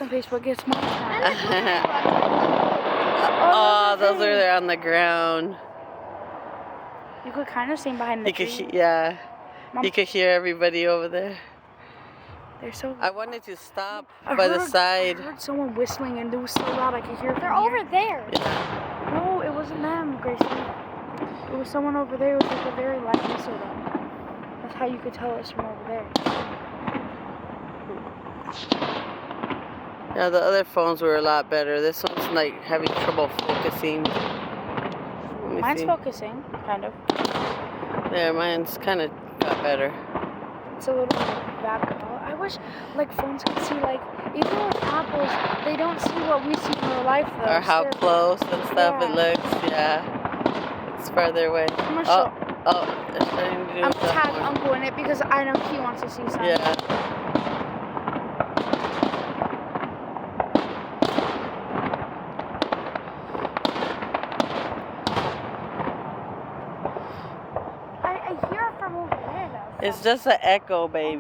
on Facebook. It's my time. Oh, those are there on the ground. You could kind of see behind the You could, tree. yeah. Mom. You could hear everybody over there. They're so. I wanted to stop I by heard, the side. I heard someone whistling and it was so loud I could hear it. They're over there. Yeah. No, it wasn't them, Gracie. It was someone over there. It was like a very light whistle though. That's how you could tell it's from over there. Yeah, the other phones were a lot better. This one's like having trouble focusing. Mine's focusing, kind of. There, mine's kind of got better. It's a little bad. I wish like phones could see like even with Apples, they don't see what we see in real life though. Or how close and stuff Yeah. it looks. Yeah, it's farther away. I'm gonna Oh, show. they're starting to do I'm that gonna tag one. Uncle in it because I know he wants to see something. Yeah. I hear it from over there though. It's just an echo, baby.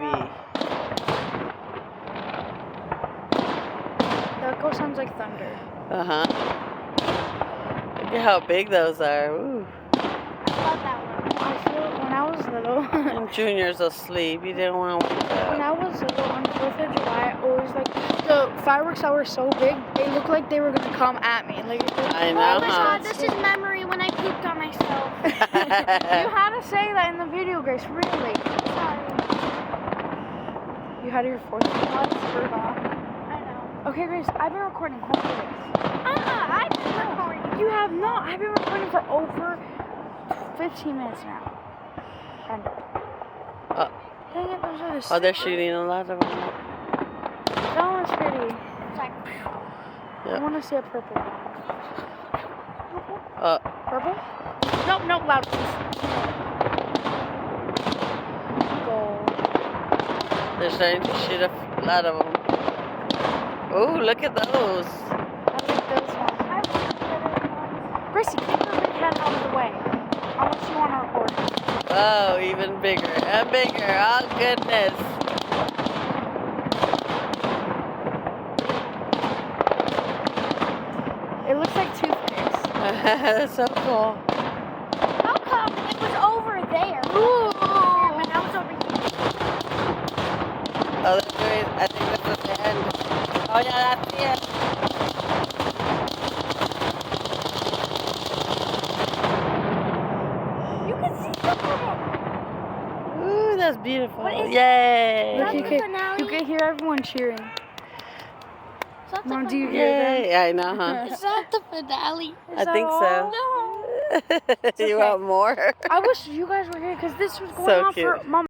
The echo sounds like thunder. Uh-huh. Look at how big those are. Ooh. I love that one. I feel when I was little. And Junior's asleep. You didn't want to wake When up. I was little on 4th of July, I always like the fireworks that were so big, they looked like they were gonna come at me. Like I Oh know, my huh? god, this is memory when I pooped on myself. You had to say that in the video, Grace. Really? Sorry. You had your 4th of July shirt on. I know. Okay, Grace. I've been recording. Hold on, Grace. I've been recording. You have not. I've been recording for over 15 minutes now. And dang it, those are the. Oh, they're shooting a lot of them. That one's pretty. It's like, I Yep. want to see a purple one. Purple? Nope, nope, loud. Gold. They're starting to shoot a lot of them. Oh, look at those. I like those ones. I like the other ones. Gracie, keep your big head out of the way. Unless you want to record. Oh, even bigger and bigger. Oh, goodness. It looks like toothpicks. That's so cool. How come it was over there? Ooh. And I was over here. Oh, that's great. I think this is the end. Oh, yeah, that's the end. You can see some of it. Ooh, that's beautiful. What is it? Yay. Look, Is you that the can, finale? you can hear everyone cheering. Is that the Mom, do you finale? hear them? Yay. I know, huh? Is that the finale? I think so. No. You okay. want more? I wish you guys were here because this was going So on for cute. Mom.